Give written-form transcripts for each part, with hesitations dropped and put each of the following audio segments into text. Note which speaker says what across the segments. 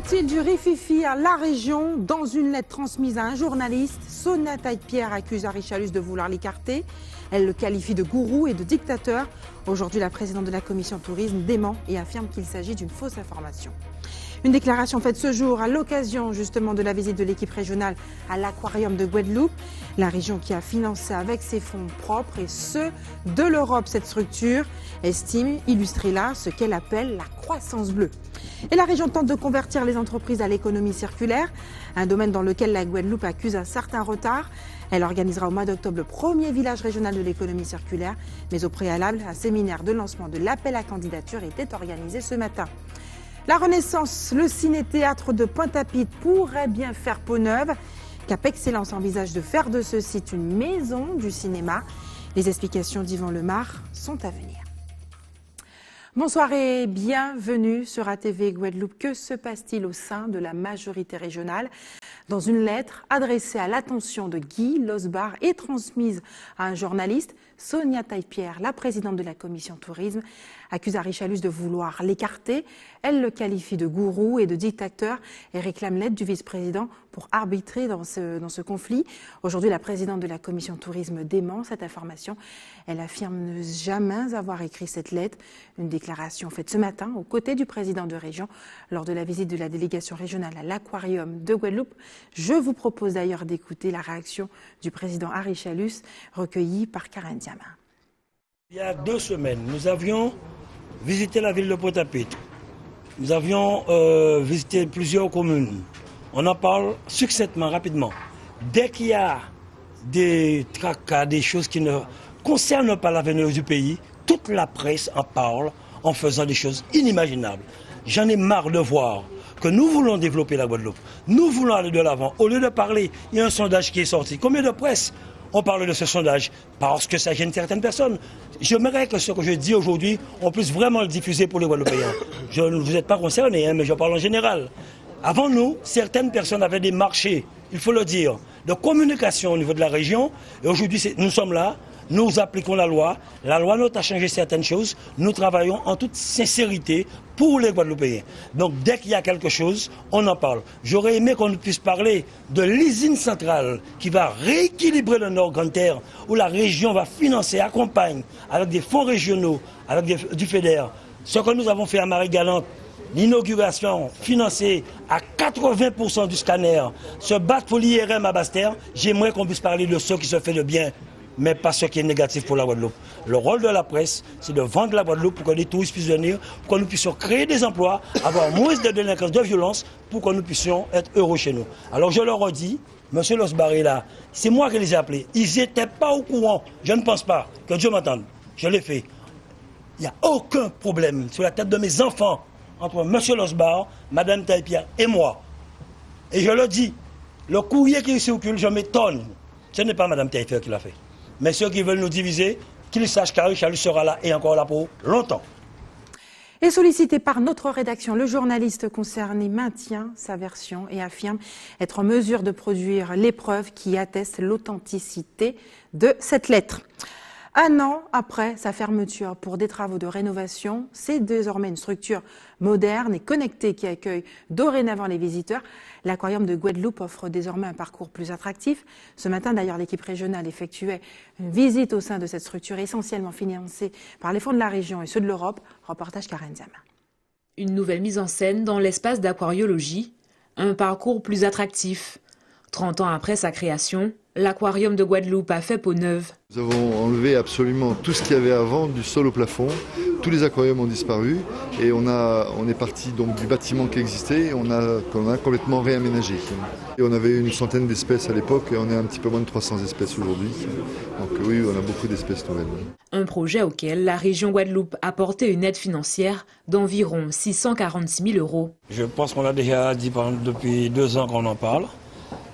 Speaker 1: a-t-il du rififi à la région? Dans une lettre transmise à un journaliste, Sonia Taillepière accuse Richalus de vouloir l'écarter. Elle le qualifie de gourou et de dictateur. Aujourd'hui, la présidente de la commission tourisme dément et affirme qu'il s'agit d'une fausse information. Une déclaration faite ce jour à l'occasion justement de la visite de l'équipe régionale à l'aquarium de Guadeloupe. La région qui a financé avec ses fonds propres et ceux de l'Europe cette structure estime illustrer là ce qu'elle appelle la croissance bleue. Et la région tente de convertir les entreprises à l'économie circulaire, un domaine dans lequel la Guadeloupe accuse un certain retard. Elle organisera au mois d'octobre le premier village régional de l'économie circulaire, mais au préalable, un séminaire de lancement de l'appel à candidature était organisé ce matin. La Renaissance, le ciné-théâtre de Pointe-à-Pitre pourrait bien faire peau neuve. Cap Excellence envisage de faire de ce site une maison du cinéma. Les explications d'Yvan Lemar sont à venir. Bonsoir et bienvenue sur ATV Guadeloupe. Que se passe-t-il au sein de la majorité régionale? Dans une lettre adressée à l'attention de Guy Losbar et transmise à un journaliste, Sonia Taillepière, la présidente de la commission tourisme, accuse Richalus de vouloir l'écarter. Elle le qualifie de gourou et de dictateur et réclame l'aide du vice-président pour arbitrer dans ce conflit. Aujourd'hui, la présidente de la commission tourisme dément cette information. Elle affirme ne jamais avoir écrit cette lettre. Une déclaration faite ce matin aux côtés du président de région lors de la visite de la délégation régionale à l'aquarium de Guadeloupe. Je vous propose d'ailleurs d'écouter la réaction du président Richalus recueillie par Karen Diama.
Speaker 2: Il y a 2 semaines, nous avions visité la ville de Pointe-à-Pitre. Nous avions visité plusieurs communes. On en parle succinctement, rapidement. Dès qu'il y a des tracas, des choses qui ne concernent pas l'avenir du pays, toute la presse en parle en faisant des choses inimaginables. J'en ai marre de voir que nous voulons développer la Guadeloupe. Nous voulons aller de l'avant. Au lieu de parler, il y a un sondage qui est sorti. Combien de presse on parle de ce sondage? Parce que ça gêne certaines personnes. J'aimerais que ce que je dis aujourd'hui, on puisse vraiment le diffuser pour les Guadeloupéens. Vous n'êtes pas concernés, mais je parle en général. Avant nous, certaines personnes avaient des marchés, il faut le dire, de communication au niveau de la région. Et aujourd'hui, nous sommes là, nous appliquons la loi. La loi nous a changé certaines choses. Nous travaillons en toute sincérité pour les Guadeloupéens. Donc dès qu'il y a quelque chose, on en parle. J'aurais aimé qu'on puisse parler de l'usine centrale qui va rééquilibrer le Nord Grande Terre, où la région va financer, accompagne, avec des fonds régionaux, avec du FEDER. Ce que nous avons fait à Marie-Galante, l'inauguration financée à 80% du scanner, se battre pour l'IRM à Basse-Terre, j'aimerais qu'on puisse parler de ce qui se fait de bien, mais pas ce qui est négatif pour la Guadeloupe. Le rôle de la presse, c'est de vendre la Guadeloupe pour que les touristes puissent venir, pour que nous puissions créer des emplois, avoir moins de délinquance, de violence, pour que nous puissions être heureux chez nous. Alors je leur redis, M. Losbar est là, c'est moi qui les ai appelés. Ils n'étaient pas au courant, je ne pense pas, que Dieu m'entende. Je l'ai fait. Il n'y a aucun problème sur la tête de mes enfants entre M. Losbar, Mme Taillepière et moi. Et je le dis, le courrier qui circule, je m'étonne. Ce n'est pas Mme Taillepière qui l'a fait. Mais ceux qui veulent nous diviser, qu'ils sachent qu'Arichalus sera là et encore là pour longtemps.
Speaker 1: Et sollicité par notre rédaction, le journaliste concerné maintient sa version et affirme être en mesure de produire les preuves qui attestent l'authenticité de cette lettre. 1 an après sa fermeture pour des travaux de rénovation, c'est désormais une structure moderne et connectée qui accueille dorénavant les visiteurs. L'aquarium de Guadeloupe offre désormais un parcours plus attractif. Ce matin, d'ailleurs, l'équipe régionale effectuait une visite au sein de cette structure essentiellement financée par les fonds de la région et ceux de l'Europe. Reportage Karen Diama.
Speaker 3: Une nouvelle mise en scène dans l'espace d'aquariologie, un parcours plus attractif. 30 ans après sa création, l'aquarium de Guadeloupe a fait peau neuve.
Speaker 4: Nous avons enlevé absolument tout ce qu'il y avait avant, du sol au plafond. Tous les aquariums ont disparu et on est parti donc du bâtiment qui existait et on a complètement réaménagé. Et on avait une centaine d'espèces à l'époque et on est un petit peu moins de 300 espèces aujourd'hui. Donc oui, on a beaucoup d'espèces nouvelles. Un
Speaker 3: projet auquel la région Guadeloupe a apporté une aide financière d'environ 646 000 €.
Speaker 2: Je pense qu'on l'a déjà dit depuis 2 ans qu'on en parle.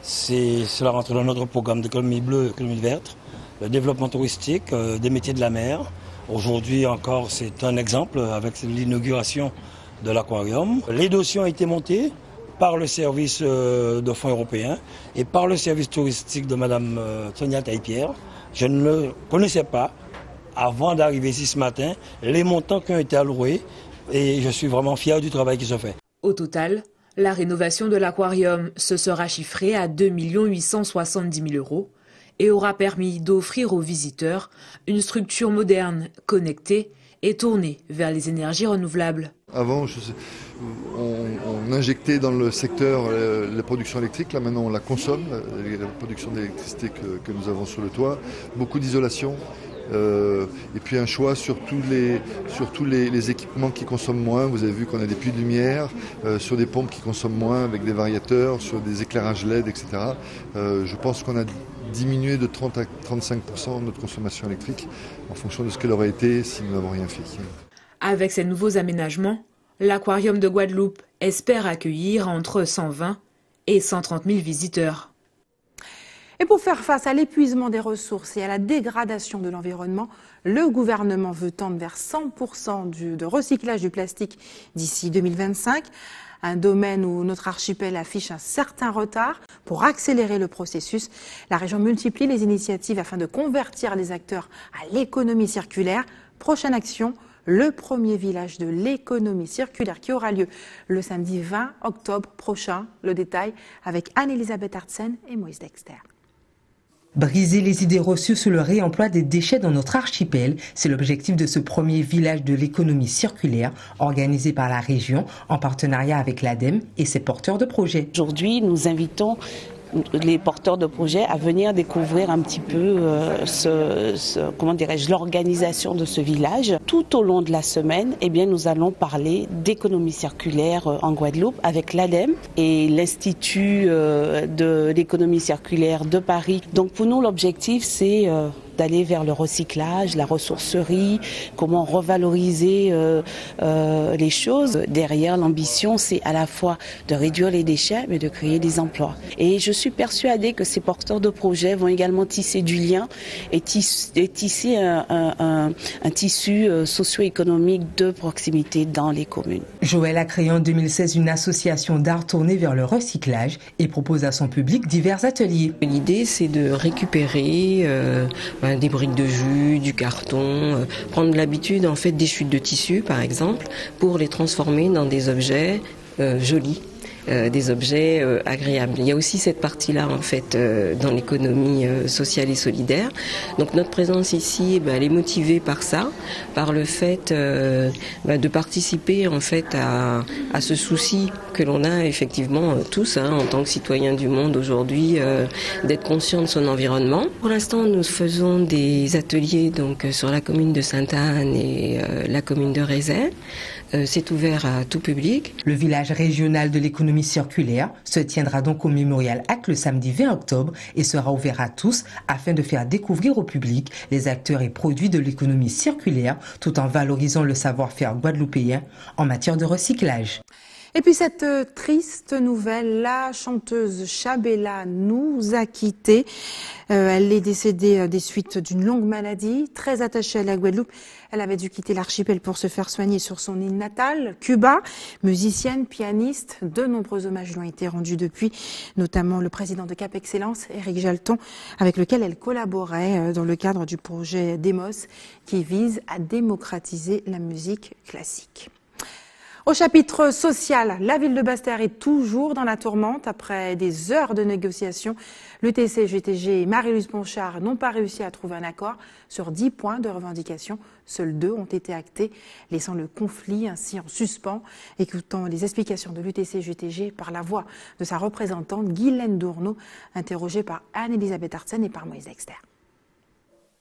Speaker 2: Cela rentre dans notre programme d'économie bleue, économie verte, le développement touristique, des métiers de la mer. Aujourd'hui encore, c'est un exemple avec l'inauguration de l'aquarium. Les dossiers ont été montés par le service de fonds européens et par le service touristique de Mme Sonia Taillepière. Je ne connaissais pas, avant d'arriver ici ce matin, les montants qui ont été alloués et je suis vraiment fier du travail qui se fait.
Speaker 3: Au total, La rénovation de l'aquarium se sera chiffrée à 2 870 000 € et aura permis d'offrir aux visiteurs une structure moderne, connectée et tournée vers les énergies renouvelables.
Speaker 4: Avant, on injectait dans le secteur la production électrique. Là, maintenant, on la consomme, la production d'électricité que nous avons sur le toit. Beaucoup d'isolation. Et puis un choix sur tous les équipements qui consomment moins. Vous avez vu qu'on a des puits de lumière, sur des pompes qui consomment moins avec des variateurs, sur des éclairages LED, etc. Je pense qu'on a diminué de 30 à 35% notre consommation électrique en fonction de ce qu'elle aurait été si nous n'avons rien fait.
Speaker 3: Avec ces nouveaux aménagements, l'aquarium de Guadeloupe espère accueillir entre 120 et 130 000 visiteurs.
Speaker 1: Et pour faire face à l'épuisement des ressources et à la dégradation de l'environnement, le gouvernement veut tendre vers 100% de recyclage du plastique d'ici 2025. Un domaine où notre archipel affiche un certain retard. Pour accélérer le processus, la région multiplie les initiatives afin de convertir les acteurs à l'économie circulaire. Prochaine action, le premier village de l'économie circulaire qui aura lieu le samedi 20 octobre prochain. Le détail avec Anne-Elisabeth Artsen et Moïse Dexter.
Speaker 5: Briser les idées reçues sur le réemploi des déchets dans notre archipel, c'est l'objectif de ce premier village de l'économie circulaire organisé par la région en partenariat avec l'ADEME et ses porteurs de projets.
Speaker 6: Aujourd'hui, nous invitons les porteurs de projets à venir découvrir un petit peu l'organisation de ce village. Tout au long de la semaine, nous allons parler d'économie circulaire en Guadeloupe avec l'ADEME et l'Institut de l'économie circulaire de Paris. Donc pour nous, l'objectif, c'est d'aller vers le recyclage, la ressourcerie, comment revaloriser les choses. Derrière, l'ambition, c'est à la fois de réduire les déchets, mais de créer des emplois. Et je suis persuadée que ces porteurs de projets vont également tisser du lien et tisser un tissu socio-économique de proximité dans les communes.
Speaker 5: Joël a créé en 2016 une association d'art tournée vers le recyclage et propose à son public divers ateliers.
Speaker 7: L'idée, c'est de récupérer des briques de jus, du carton, prendre l'habitude en fait des chutes de tissu par exemple pour les transformer dans des objets jolis. Des objets agréables. Il y a aussi cette partie-là en fait dans l'économie sociale et solidaire. Donc notre présence ici, elle est motivée par ça, par le fait de participer en fait à ce souci que l'on a effectivement tous en tant que citoyens du monde aujourd'hui, d'être conscient de son environnement. Pour l'instant, nous faisons des ateliers donc sur la commune de Sainte-Anne et la commune de Rézet. C'est ouvert à tout public.
Speaker 5: Le village régional de l'économie circulaire se tiendra donc au Mémorial Hack le samedi 20 octobre et sera ouvert à tous afin de faire découvrir au public les acteurs et produits de l'économie circulaire tout en valorisant le savoir-faire guadeloupéen en matière de recyclage.
Speaker 1: Et puis cette triste nouvelle, la chanteuse Chabela nous a quittés. Elle est décédée des suites d'une longue maladie. Très attachée à la Guadeloupe, elle avait dû quitter l'archipel pour se faire soigner sur son île natale, Cuba. Musicienne, pianiste, de nombreux hommages lui ont été rendus depuis, notamment le président de Cap Excellence, Éric Jalton, avec lequel elle collaborait dans le cadre du projet Demos qui vise à démocratiser la musique classique. Au chapitre social, la ville de Basse-Terre est toujours dans la tourmente. Après des heures de négociations, l'UTC, GTG et Marie-Louise Ponchard n'ont pas réussi à trouver un accord sur 10 points de revendication. Seuls 2 ont été actés, laissant le conflit ainsi en suspens. Écoutons les explications de l'UTC, GTG par la voix de sa représentante Guylaine Dourneau, interrogée par Anne-Elisabeth Artsen et par Moïse Dexter.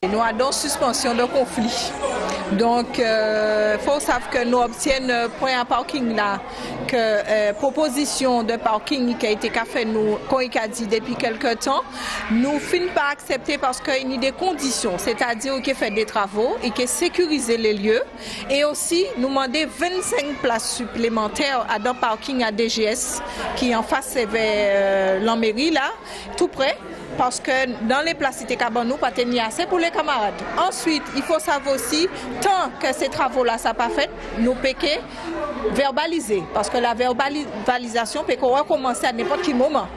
Speaker 8: Nous avons suspension de conflit. Donc, il faut savoir que nous obtenons point à parking là, que proposition de parking qui a été fait nous, qu'on a dit depuis quelques temps, nous finissons pas accepter parce qu'il y a des conditions, c'est-à-dire qu'il fait des travaux et qu'il sécurise les lieux. Et aussi, nous demandons 25 places supplémentaires à dans parking à DGS qui en face vers l'Amérique là, tout près. Parce que dans les places cité Cabanou, pas tenir assez pour les camarades. Ensuite, il faut savoir aussi, tant que ces travaux-là, ça pas fait, nous péquer verbaliser. Parce que la verbalisation peut recommencer à n'importe quel moment.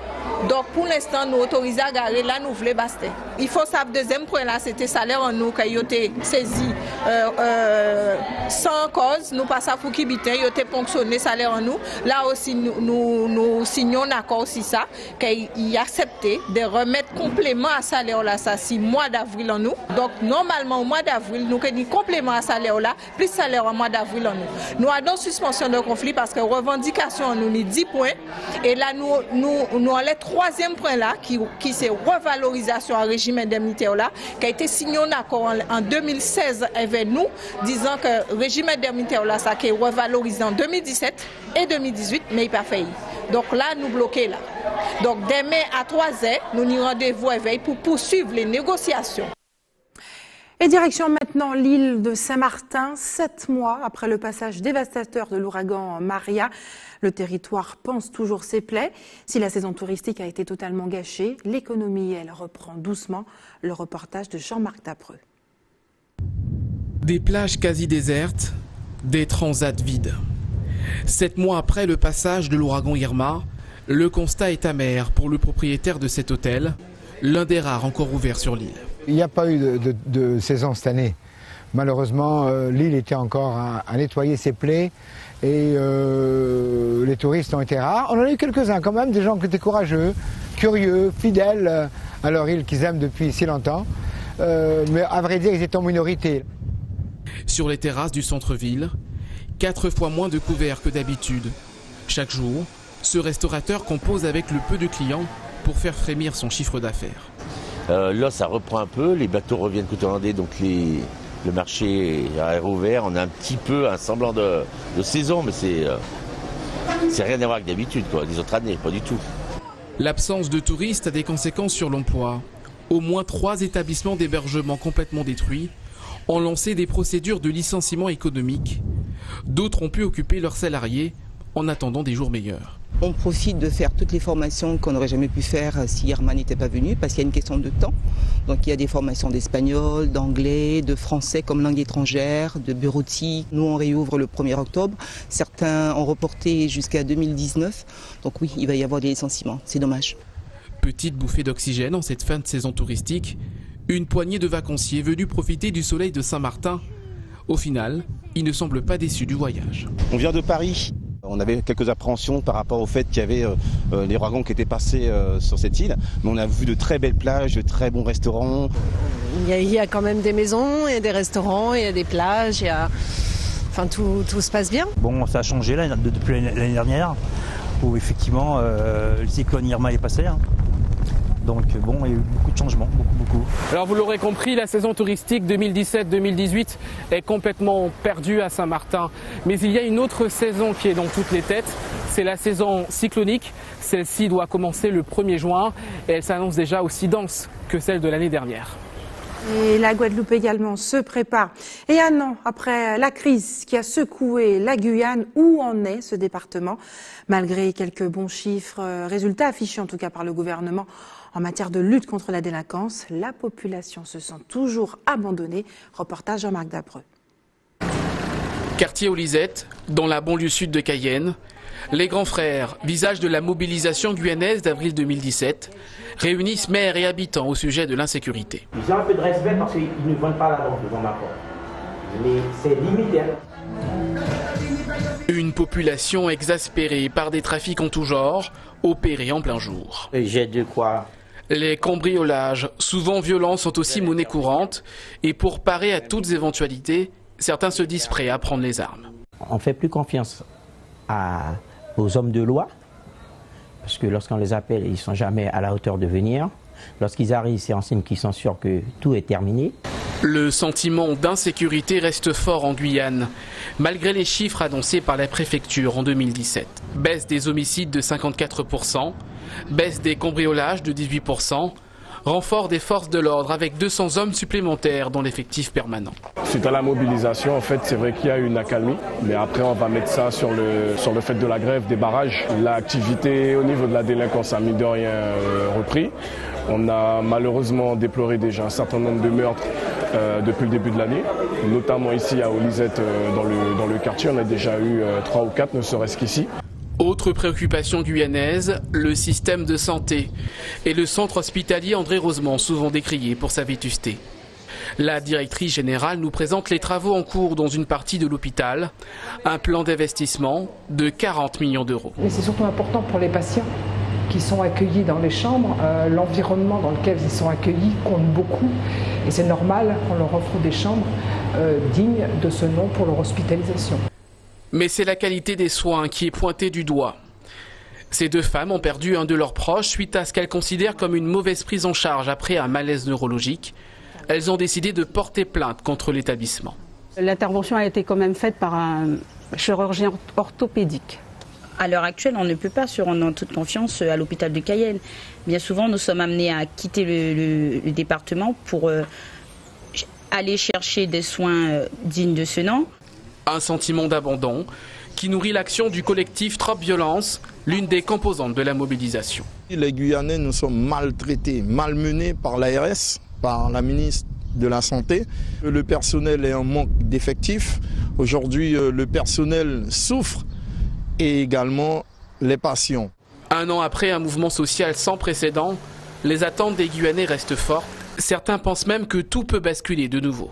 Speaker 8: Donc pour l'instant, nous autorisons à garer là, nous voulons basta. Il faut savoir, deuxième point là, c'était salaire en nous, qui a été saisi sans cause. Nous passons pour qui bitin, il a été ponctionné salaire en nous. Là aussi, nous signons un accord aussi ça, qu'il a accepté de remettre complément à salaire là, ça, 6 mois d'avril en nous. Donc normalement, au mois d'avril, nous avons complément à salaire là, plus salaire au mois d'avril en nous. Nous avons suspension de conflit parce que revendication en nous, ni 10 points. Et là, nous avons le troisième point là, qui c'est revalorisation en régime indemnitaire là, qui a été signé un accord en 2016 avec nous, disant que le régime indemnitaire là, ça qui est revalorisé en 2017 et 2018, mais il n'a pas fait. Donc là, nous bloquons là. Donc demain à 3h, nous nous rendez-vous avec pour poursuivre les négociations.
Speaker 1: Et direction maintenant l'île de Saint-Martin, 7 mois après le passage dévastateur de l'ouragan Maria. Le territoire pense toujours ses plaies. Si la saison touristique a été totalement gâchée, l'économie, elle, reprend doucement. Le reportage de Jean-Marc Dapreux.
Speaker 9: Des plages quasi désertes, des transats vides. 7 mois après le passage de l'ouragan Irma, le constat est amer pour le propriétaire de cet hôtel, l'un des rares encore ouverts sur l'île.
Speaker 10: Il n'y a pas eu de saison cette année. Malheureusement, l'île était encore à nettoyer ses plaies et les touristes ont été rares. On en a eu quelques-uns quand même, des gens qui étaient courageux, curieux, fidèles à leur île qu'ils aiment depuis si longtemps. Mais à vrai dire, ils étaient en minorité.
Speaker 9: Sur les terrasses du centre-ville, 4 fois moins de couverts que d'habitude. Chaque jour, ce restaurateur compose avec le peu de clients pour faire frémir son chiffre d'affaires.
Speaker 11: Là, ça reprend un peu, les bateaux reviennent côté hollandais, donc le marché est rouvert. On a un petit peu un semblant de saison, mais c'est rien à voir avec d'habitude, les autres années, pas du tout.
Speaker 9: L'absence de touristes a des conséquences sur l'emploi. Au moins 3 établissements d'hébergement complètement détruits ont lancé des procédures de licenciement économique. D'autres ont pu occuper leurs salariés en attendant des jours meilleurs.
Speaker 12: On profite de faire toutes les formations qu'on n'aurait jamais pu faire si Irma n'était pas venu, parce qu'il y a une question de temps. Donc il y a des formations d'espagnol, d'anglais, de français comme langue étrangère, de bureautique. Nous on réouvre le 1er octobre. Certains ont reporté jusqu'à 2019. Donc oui, il va y avoir des licenciements. C'est dommage.
Speaker 9: Petite bouffée d'oxygène en cette fin de saison touristique. Une poignée de vacanciers venus profiter du soleil de Saint-Martin. Au final, ils ne semblent pas déçus du voyage.
Speaker 13: On vient de Paris. On avait quelques appréhensions par rapport au fait qu'il y avait les ouragans qui étaient passés sur cette île. Mais on a vu de très belles plages, de très bons restaurants.
Speaker 14: Il y a quand même des maisons, il y a des restaurants, il y a des plages, enfin, tout se passe bien.
Speaker 15: Bon, ça a changé là, depuis l'année dernière, où effectivement le cyclone Irma est passé. Donc bon, il y a eu beaucoup de changements, beaucoup.
Speaker 9: Alors vous l'aurez compris, la saison touristique 2017-2018 est complètement perdue à Saint-Martin. Mais il y a une autre saison qui est dans toutes les têtes, c'est la saison cyclonique. Celle-ci doit commencer le 1er juin et elle s'annonce déjà aussi dense que celle de l'année dernière.
Speaker 1: Et la Guadeloupe également se prépare. Et un an après la crise qui a secoué la Guyane, où en est ce département? Malgré quelques bons chiffres, résultats affichés en tout cas par le gouvernement en matière de lutte contre la délinquance, la population se sent toujours abandonnée. Reportage Jean-Marc Dapreux.
Speaker 9: Quartier aux Lisettes, dans la banlieue sud de Cayenne, les grands frères, visage de la mobilisation guyanaise d'avril 2017, réunissent maires et habitants au sujet de l'insécurité.
Speaker 16: J'ai un peu de respect parce qu'ils ne vendent pas la banque devant ma porte. Mais c'est limité.
Speaker 9: Une population exaspérée par des trafics en tout genre, opérés en plein jour.
Speaker 16: J'ai de quoi.
Speaker 9: Les cambriolages, souvent violents, sont aussi monnaie courante. Et pour parer à toutes éventualités, certains se disent prêts à prendre les armes.
Speaker 16: On ne fait plus confiance aux hommes de loi. Parce que lorsqu'on les appelle, ils ne sont jamais à la hauteur de venir. Lorsqu'ils arrivent, c'est en signe qu'ils sont sûrs que tout est terminé.
Speaker 9: Le sentiment d'insécurité reste fort en Guyane, malgré les chiffres annoncés par la préfecture en 2017. Baisse des homicides de 54%, baisse des cambriolages de 18%, renfort des forces de l'ordre avec 200 hommes supplémentaires dans l'effectif permanent.
Speaker 17: Suite à la mobilisation, en fait, c'est vrai qu'il y a une accalmie, mais après on va mettre ça sur le fait de la grève des barrages. L'activité au niveau de la délinquance a mis de rien repris. On a malheureusement déploré déjà un certain nombre de meurtres depuis le début de l'année, notamment ici à Olisette dans le quartier. On a déjà eu 3 ou 4, ne serait-ce qu'ici.
Speaker 9: Autre préoccupation guyanaise, le système de santé et le centre hospitalier André Rosemont, souvent décrié pour sa vétusté. La directrice générale nous présente les travaux en cours dans une partie de l'hôpital, un plan d'investissement de 40 millions d'euros.
Speaker 18: Mais c'est surtout important pour les patients qui sont accueillis dans les chambres. L'environnement dans lequel ils sont accueillis compte beaucoup et c'est normal qu'on leur offre des chambres dignes de ce nom pour leur hospitalisation.
Speaker 9: Mais c'est la qualité des soins qui est pointée du doigt. Ces deux femmes ont perdu un de leurs proches suite à ce qu'elles considèrent comme une mauvaise prise en charge après un malaise neurologique. Elles ont décidé de porter plainte contre l'établissement.
Speaker 19: L'intervention a été quand même faite par un chirurgien orthopédique.
Speaker 20: À l'heure actuelle, on ne peut pas se rendre en toute confiance à l'hôpital de Cayenne. Bien souvent, nous sommes amenés à quitter le département pour aller chercher des soins dignes de ce nom.
Speaker 9: Un sentiment d'abandon qui nourrit l'action du collectif Trop Violence, l'une des composantes de la mobilisation.
Speaker 21: Les Guyanais nous sommes maltraités, malmenés par l'ARS, par la ministre de la Santé. Le personnel est en manque d'effectifs. Aujourd'hui, le personnel souffre et également les patients.
Speaker 9: Un an après un mouvement social sans précédent, les attentes des Guyanais restent fortes. Certains pensent même que tout peut basculer de nouveau.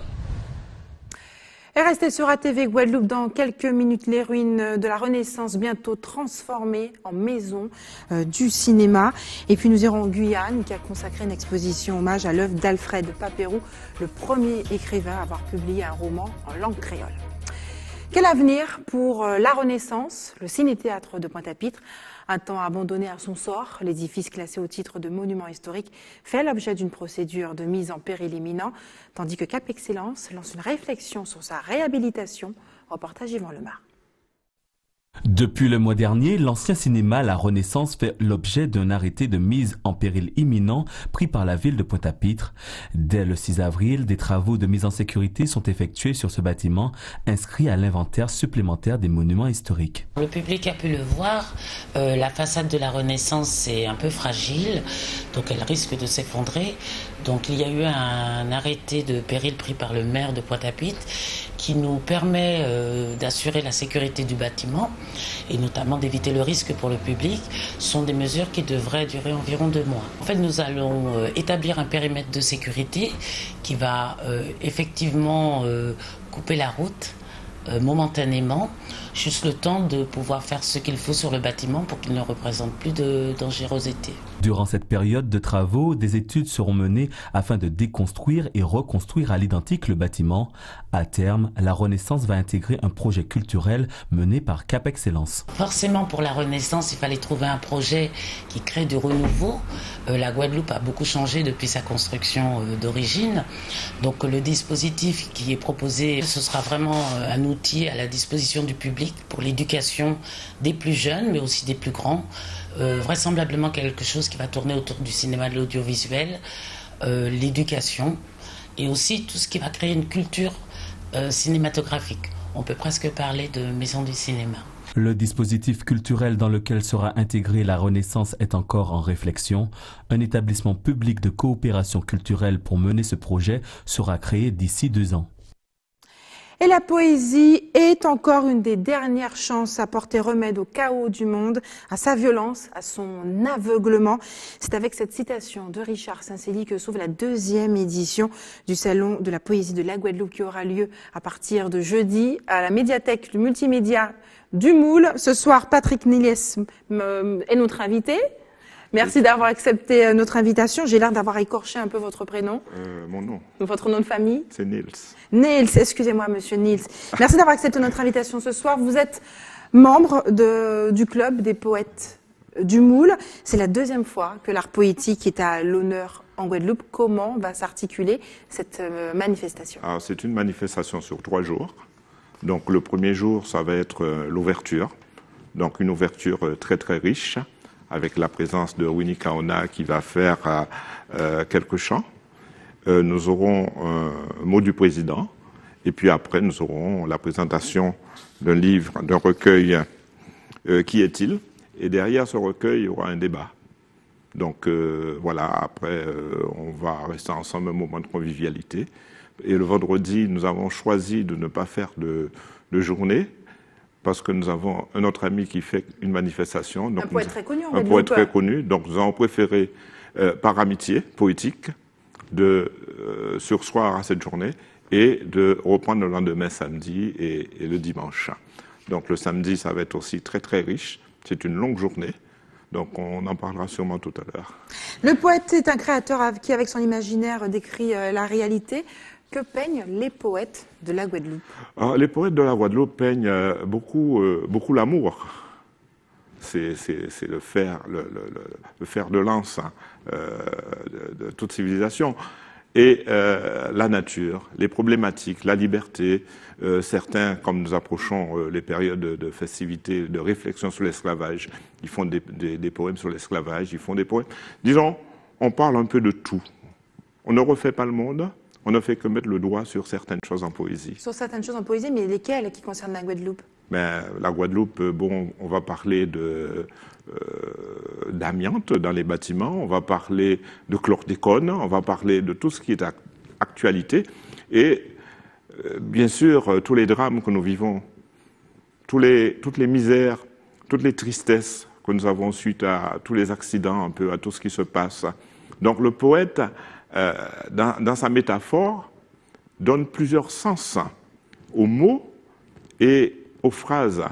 Speaker 1: Et restez sur ATV Guadeloupe dans quelques minutes. Les ruines de la Renaissance bientôt transformées en maison du cinéma. Et puis nous irons en Guyane qui a consacré une exposition hommage à l'œuvre d'Alfred Papérou, le premier écrivain à avoir publié un roman en langue créole. Quel avenir pour la Renaissance, le ciné-théâtre de Pointe-à-Pitre? Un temps abandonné à son sort, l'édifice classé au titre de monument historique fait l'objet d'une procédure de mise en péril imminent, tandis que Cap Excellence lance une réflexion sur sa réhabilitation. Reportage Yvan Lemar.
Speaker 22: Depuis le mois dernier, l'ancien cinéma La Renaissance fait l'objet d'un arrêté de mise en péril imminent pris par la ville de Pointe-à-Pitre. Dès le 6 avril, des travaux de mise en sécurité sont effectués sur ce bâtiment, inscrit à l'inventaire supplémentaire des monuments historiques.
Speaker 23: Le public a pu le voir, la façade de La Renaissance est un peu fragile, donc elle risque de s'effondrer. Donc il y a eu un arrêté de péril pris par le maire de Pointe-à-Pitre qui nous permet d'assurer la sécurité du bâtiment et notamment d'éviter le risque pour le public. Ce sont des mesures qui devraient durer environ 2 mois. En fait, nous allons établir un périmètre de sécurité qui va effectivement couper la route momentanément, juste le temps de pouvoir faire ce qu'il faut sur le bâtiment pour qu'il ne représente plus de dangerosité.
Speaker 22: Durant cette période de travaux, des études seront menées afin de déconstruire et reconstruire à l'identique le bâtiment. À terme, la Renaissance va intégrer un projet culturel mené par Cap Excellence.
Speaker 23: Forcément, pour la Renaissance, il fallait trouver un projet qui crée du renouveau. La Guadeloupe a beaucoup changé depuis sa construction d'origine. Donc le dispositif qui est proposé, ce sera vraiment un outil à la disposition du public pour l'éducation des plus jeunes, mais aussi des plus grands. Vraisemblablement quelque chose qui va tourner autour du cinéma, de l'audiovisuel, l'éducation et aussi tout ce qui va créer une culture cinématographique. On peut presque parler de maison du cinéma.
Speaker 22: Le dispositif culturel dans lequel sera intégrée la Renaissance est encore en réflexion. Un établissement public de coopération culturelle pour mener ce projet sera créé d'ici 2 ans.
Speaker 1: Et la poésie est encore une des dernières chances à porter remède au chaos du monde, à sa violence, à son aveuglement. C'est avec cette citation de Richard Saint-Cély que s'ouvre la 2e édition du Salon de la poésie de la Guadeloupe qui aura lieu à partir de jeudi à la médiathèque du multimédia du Moule. Ce soir, Patrick Niels est notre invité. Merci d'avoir accepté notre invitation. J'ai l'air d'avoir écorché un peu votre prénom.
Speaker 24: Mon nom.
Speaker 1: Votre nom de famille?
Speaker 24: C'est Niels.
Speaker 1: Niels, excusez-moi, monsieur Niels. Merci d'avoir accepté notre invitation ce soir. Vous êtes membre du club des poètes du Moule. C'est la 2e fois que l'art poétique est à l'honneur en Guadeloupe. Comment va s'articuler cette manifestation?
Speaker 24: Alors, c'est une manifestation sur 3 jours. Donc, le premier jour, ça va être l'ouverture. Donc, une ouverture très, très riche, avec la présence de Winnie Kaona qui va faire quelques chants. Nous aurons un mot du président. Et puis après, nous aurons la présentation d'un livre, d'un recueil, Qui est-il? Et derrière ce recueil, il y aura un débat. Donc voilà, après, on va rester ensemble un moment de convivialité. Et le vendredi, nous avons choisi de ne pas faire de journée, parce que nous avons un autre ami qui fait une manifestation. Donc
Speaker 1: un poète très connu.
Speaker 24: Un poète très connu. Donc nous avons préféré, par amitié poétique, de surseoir à cette journée et de reprendre le lendemain samedi et le dimanche. Donc le samedi, ça va être aussi très très riche. C'est une longue journée. Donc on en parlera sûrement tout à l'heure.
Speaker 1: Le poète est un créateur qui, avec son imaginaire, décrit la réalité. Que peignent les poètes de la Guadeloupe?
Speaker 24: Les poètes de la Guadeloupe peignent beaucoup l'amour. C'est le fer de lance de toute civilisation. Et la nature, les problématiques, la liberté. Certains, comme nous approchons les périodes de festivités, de réflexion sur l'esclavage, ils font des poèmes sur l'esclavage, ils font des poèmes. Disons, on parle un peu de tout. On ne refait pas le monde. On ne fait que mettre le doigt sur certaines choses en poésie.
Speaker 1: Sur certaines choses en poésie, mais lesquelles qui concernent la Guadeloupe?
Speaker 24: La Guadeloupe, on va parler d'amiante dans les bâtiments, on va parler de chlordécone, on va parler de tout ce qui est actualité. Et bien sûr, tous les drames que nous vivons, toutes les misères, toutes les tristesses que nous avons suite à tous les accidents, un peu à tout ce qui se passe. Donc le poète, dans sa métaphore, donne plusieurs sens aux mots et aux phrases.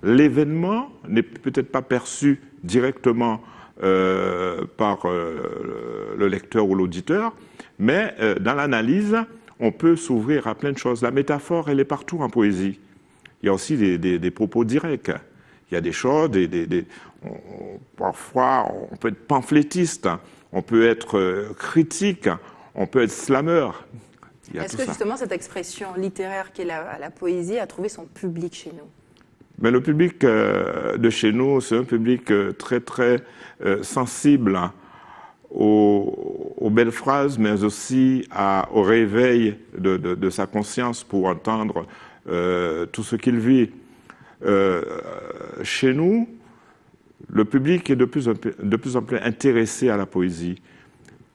Speaker 24: L'événement n'est peut-être pas perçu directement par le lecteur ou l'auditeur, mais dans l'analyse, on peut s'ouvrir à plein de choses. La métaphore, elle est partout en poésie. Il y a aussi des propos directs. Il y a des choses, parfois on peut être pamphlétiste, on peut être critique, on peut être slameur.
Speaker 1: Est-ce que justement cette expression littéraire qu'est la poésie a trouvé son public chez nous?
Speaker 24: Mais le public de chez nous, c'est un public très très sensible aux belles phrases, mais aussi au réveil de sa conscience pour entendre tout ce qu'il vit. Chez nous, le public est de plus en plus intéressé à la poésie.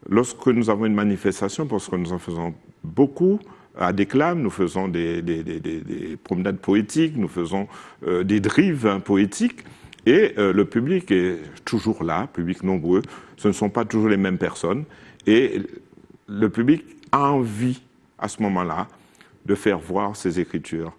Speaker 24: Lorsque nous avons une manifestation, parce que nous en faisons beaucoup, à Déclame, nous faisons des promenades poétiques, nous faisons des drives poétiques, et le public est toujours là, public nombreux, ce ne sont pas toujours les mêmes personnes, et le public a envie, à ce moment-là, de faire voir ses écritures.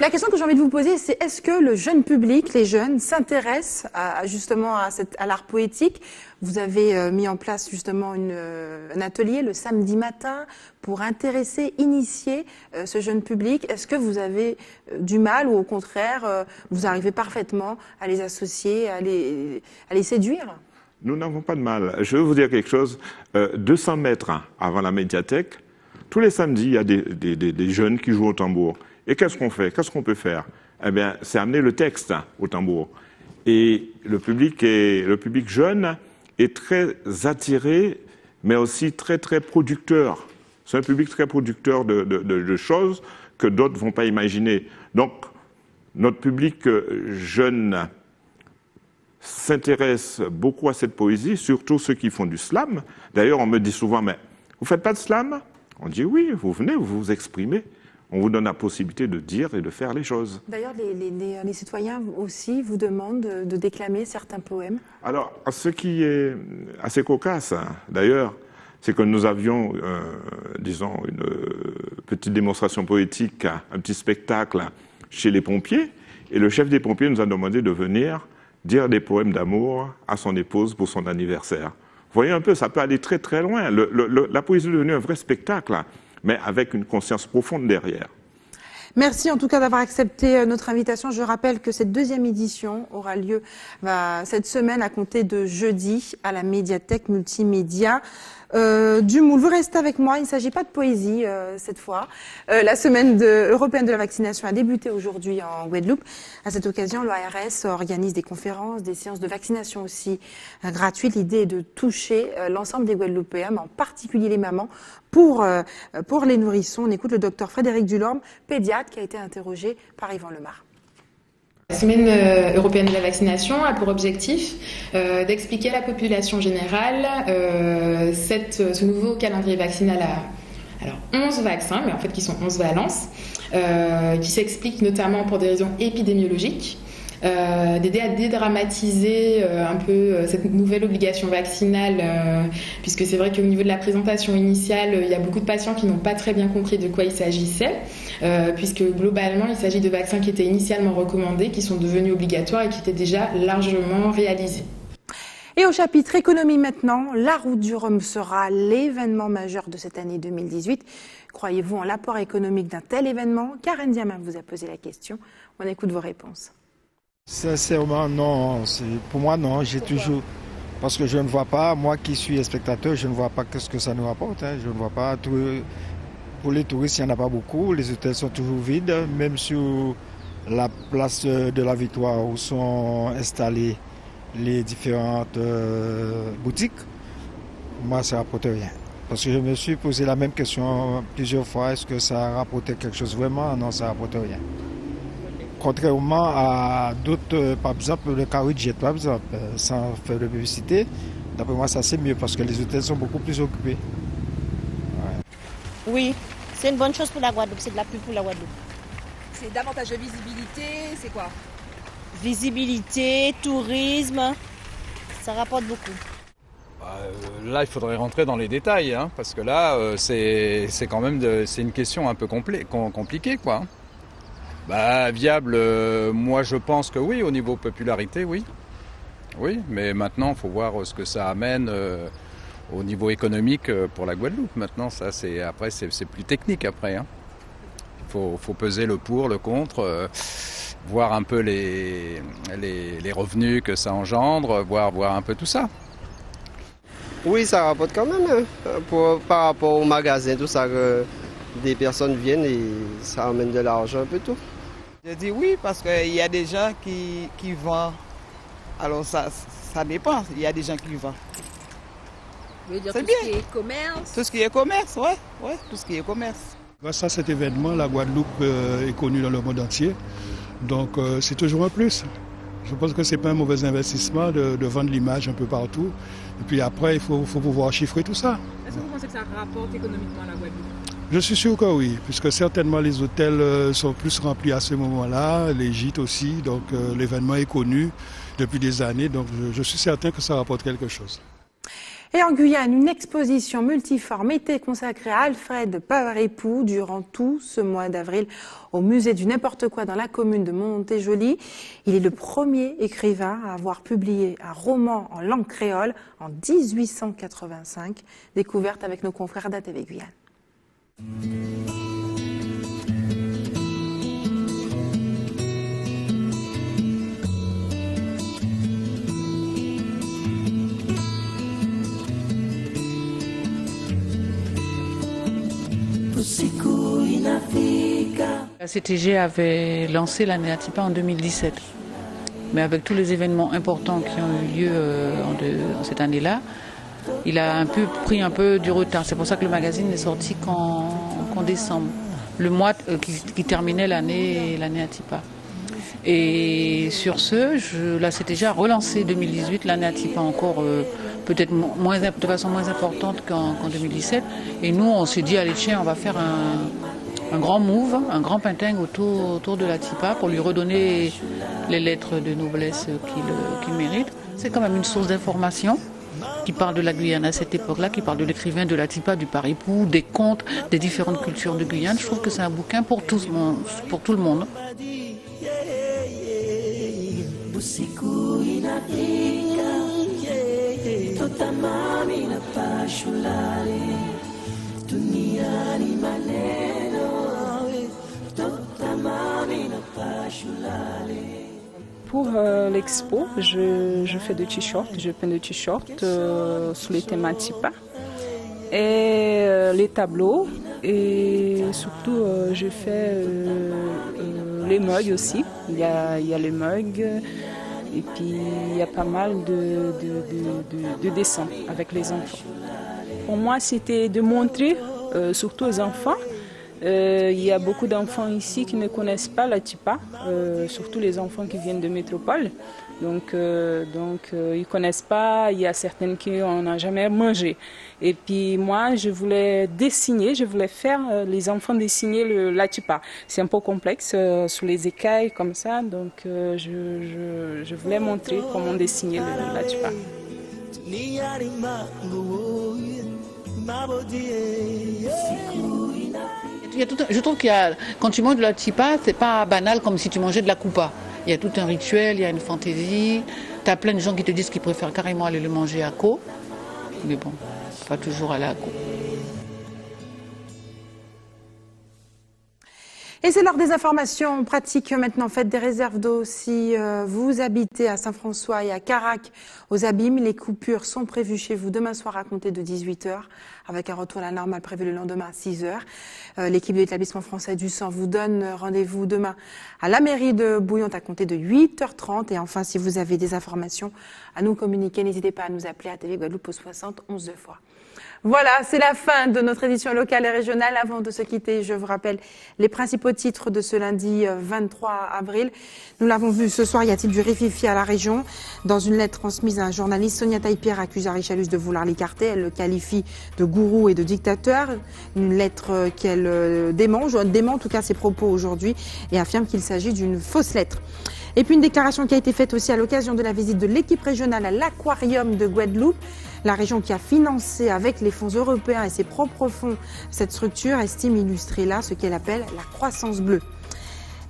Speaker 1: La question que j'ai envie de vous poser, c'est est-ce que le jeune public, les jeunes, s'intéressent justement à l'art poétique? Vous avez mis en place justement un atelier le samedi matin pour intéresser, initier ce jeune public. Est-ce que vous avez du mal ou au contraire, vous arrivez parfaitement à les associer, à les séduire?
Speaker 24: Nous n'avons pas de mal. Je vais vous dire quelque chose. 200 mètres avant la médiathèque, tous les samedis, il y a des jeunes qui jouent au tambour. Et qu'est-ce qu'on fait? Qu'est-ce qu'on peut faire? Eh bien, c'est amener le texte au tambour. Et le public jeune est très attiré, mais aussi très, très producteur. C'est un public très producteur de choses que d'autres ne vont pas imaginer. Donc, notre public jeune s'intéresse beaucoup à cette poésie, surtout ceux qui font du slam. D'ailleurs, on me dit souvent, mais vous ne faites pas de slam? On dit oui, vous venez, vous vous exprimez. On vous donne la possibilité de dire et de faire les choses.
Speaker 1: D'ailleurs, les citoyens aussi vous demandent de déclamer certains poèmes.
Speaker 24: Alors, ce qui est assez cocasse, d'ailleurs, c'est que nous avions, disons, une petite démonstration poétique, un petit spectacle chez les pompiers, et le chef des pompiers nous a demandé de venir dire des poèmes d'amour à son épouse pour son anniversaire. Vous voyez un peu, ça peut aller très très loin. La poésie est devenue un vrai spectacle, mais avec une conscience profonde derrière.
Speaker 1: Merci en tout cas d'avoir accepté notre invitation. Je rappelle que cette deuxième édition aura lieu cette semaine à compter de jeudi à la médiathèque multimédia du Moule. Vous restez avec moi, il ne s'agit pas de poésie cette fois. La semaine européenne de la vaccination a débuté aujourd'hui en Guadeloupe. À cette occasion, l'OARS organise des conférences, des séances de vaccination aussi gratuites. L'idée est de toucher l'ensemble des Guadeloupéens, mais en particulier les mamans, pour les nourrissons. On écoute le docteur Frédéric Dulorme, pédiatre, qui a été interrogé par Yvan Lemar.
Speaker 2: La Semaine européenne de la vaccination a pour objectif d'expliquer à la population générale ce nouveau calendrier vaccinal Alors 11 vaccins, mais en fait qui sont 11 valences, qui s'expliquent notamment pour des raisons épidémiologiques. D'aider à dédramatiser un peu cette nouvelle obligation vaccinale, puisque c'est vrai qu'au niveau de la présentation initiale, il y a beaucoup de patients qui n'ont pas très bien compris de quoi il s'agissait, puisque globalement, il s'agit de vaccins qui étaient initialement recommandés, qui sont devenus obligatoires et qui étaient déjà largement réalisés.
Speaker 1: Et au chapitre économie maintenant, la Route du Rhum sera l'événement majeur de cette année 2018. Croyez-vous en l'apport économique d'un tel événement? Karen Diamant vous a posé la question. On écoute vos réponses.
Speaker 3: Sincèrement, non. Pour moi, non. J'ai toujours... Parce que je ne vois pas, moi qui suis spectateur, je ne vois pas ce que ça nous rapporte. Je ne vois pas. Pour les touristes, il n'y en a pas beaucoup. Les hôtels sont toujours vides. Même sur la place de la Victoire où sont installées les différentes boutiques, moi, ça ne rapporte rien. Parce que je me suis posé la même question plusieurs fois. Est-ce que ça a rapporté quelque chose vraiment? Non, ça ne rapporte rien. Contrairement à d'autres, par exemple le Caribjet, par exemple, sans faire de publicité, d'après moi ça c'est mieux parce que les hôtels sont beaucoup plus occupés. Ouais.
Speaker 4: Oui, c'est une bonne chose pour la Guadeloupe, c'est de la pub pour la Guadeloupe.
Speaker 6: C'est davantage de visibilité, c'est quoi?
Speaker 4: Visibilité, tourisme, ça rapporte beaucoup.
Speaker 7: Là, il faudrait rentrer dans les détails, hein, parce que là, c'est quand même c'est une question un peu compliquée, quoi. Viable, moi je pense que oui, au niveau popularité, oui. Oui, mais maintenant, il faut voir ce que ça amène au niveau économique pour la Guadeloupe. Maintenant, ça, c'est plus technique après. Hein. Il faut peser le pour, le contre, voir un peu les revenus que ça engendre, voir un peu tout ça.
Speaker 25: Oui, ça rapporte quand même, par rapport au magasin, tout ça, que des personnes viennent et ça amène de l'argent un peu tout.
Speaker 26: Je dis oui parce qu'il y a des gens qui vendent. Alors ça dépend, il y a des gens qui vendent.
Speaker 6: Vous voulez dire tout ce qui est commerce?
Speaker 26: Tout ce qui est commerce, ouais, tout ce qui est commerce.
Speaker 27: Grâce à cet événement, la Guadeloupe est connue dans le monde entier. Donc c'est toujours un plus. Je pense que ce n'est pas un mauvais investissement de vendre l'image un peu partout. Et puis après, il faut pouvoir chiffrer tout ça.
Speaker 6: Est-ce que vous pensez que ça rapporte économiquement à la Guadeloupe?
Speaker 27: Je suis sûr que oui, puisque certainement les hôtels sont plus remplis à ce moment-là, les gîtes aussi, donc l'événement est connu depuis des années, donc je suis certain que ça rapporte quelque chose.
Speaker 1: Et en Guyane, une exposition multiforme était consacrée à Alfred Pavaripou durant tout ce mois d'avril au musée du n'importe quoi dans la commune de Montéjoly. Il est le premier écrivain à avoir publié un roman en langue créole en 1885, découverte avec nos confrères d'ATV Guyane.
Speaker 28: La CTG avait lancé la NEATIPA en 2017, mais avec tous les événements importants qui ont eu lieu en cette année-là, il a pris un peu du retard. C'est pour ça que le magazine n'est sorti qu'en décembre, le mois qui terminait l'année NEATIPA. Et sur ce, la CTG a relancé 2018 la NEATIPA encore peut-être de façon moins importante qu'en 2017. Et nous, on s'est dit, allez tiens, on va faire un grand move, un grand pinting autour de la TIPA pour lui redonner les lettres de noblesse qu'il mérite. C'est quand même une source d'information qui parle de la Guyane à cette époque-là, qui parle de l'écrivain, de la TIPA, du Paripou, des contes, des différentes cultures de Guyane. Je trouve que c'est un bouquin pour tout le monde.
Speaker 19: Pour l'expo, je fais des t-shirts, je peins des t-shirts sous les thèmes TIPA et les tableaux et surtout je fais les mugs aussi. Il y a les mugs et puis il y a pas mal de dessins avec les enfants. Pour moi, c'était de montrer surtout aux enfants. Il y a beaucoup d'enfants ici qui ne connaissent pas la TIPA, surtout les enfants qui viennent de métropole. Donc ils connaissent pas. Il y a certaines qui n'ont jamais mangé. Et puis moi, je voulais dessiner, je voulais faire les enfants dessiner le latipa. C'est un peu complexe sur les écailles comme ça. Donc je voulais montrer comment dessiner le latipa.
Speaker 28: Je trouve quand tu manges de la tipa, c'est pas banal comme si tu mangeais de la coupa. Il y a tout un rituel, il y a une fantaisie. Tu as plein de gens qui te disent qu'ils préfèrent carrément aller le manger à co. Mais bon, pas toujours aller à co.
Speaker 1: Et c'est l'heure des informations pratiques maintenant. Faites des réserves d'eau si vous habitez à Saint-François et à Carac aux Abîmes. Les coupures sont prévues chez vous demain soir à compter de 18h avec un retour à la normale prévu le lendemain à 6h. L'équipe de l'établissement français du sang vous donne rendez-vous demain à la mairie de Bouillante à compter de 8h30. Et enfin, si vous avez des informations à nous communiquer, n'hésitez pas à nous appeler à TV Guadeloupe au 60 11 2 fois. Voilà, c'est la fin de notre édition locale et régionale. Avant de se quitter, je vous rappelle les principaux titres de ce lundi 23 avril. Nous l'avons vu ce soir, y a-t-il du rififi à la région? Dans une lettre transmise à un journaliste, Sonia Taille-Pierre accuse Richalus de vouloir l'écarter. Elle le qualifie de gourou et de dictateur. Une lettre qu'elle dément en tout cas ses propos aujourd'hui et affirme qu'il s'agit d'une fausse lettre. Et puis une déclaration qui a été faite aussi à l'occasion de la visite de l'équipe régionale à l'aquarium de Guadeloupe. La région qui a financé avec les fonds européens et ses propres fonds cette structure estime illustrer là ce qu'elle appelle la croissance bleue.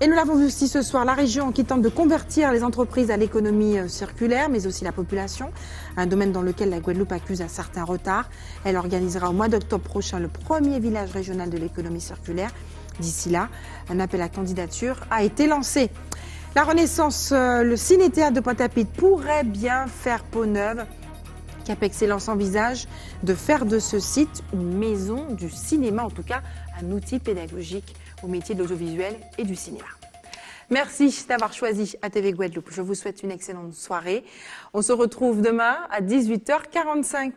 Speaker 1: Et nous l'avons vu aussi ce soir, la région qui tente de convertir les entreprises à l'économie circulaire, mais aussi la population, un domaine dans lequel la Guadeloupe accuse un certain retard. Elle organisera au mois d'octobre prochain le premier village régional de l'économie circulaire. D'ici là, un appel à candidature a été lancé. La Renaissance, le ciné-théâtre de Pointe-à-Pitre pourrait bien faire peau neuve. Cap Excellence envisage de faire de ce site une maison du cinéma, en tout cas un outil pédagogique au métier de l'audiovisuel et du cinéma. Merci d'avoir choisi ATV Guadeloupe. Je vous souhaite une excellente soirée. On se retrouve demain à 18h45.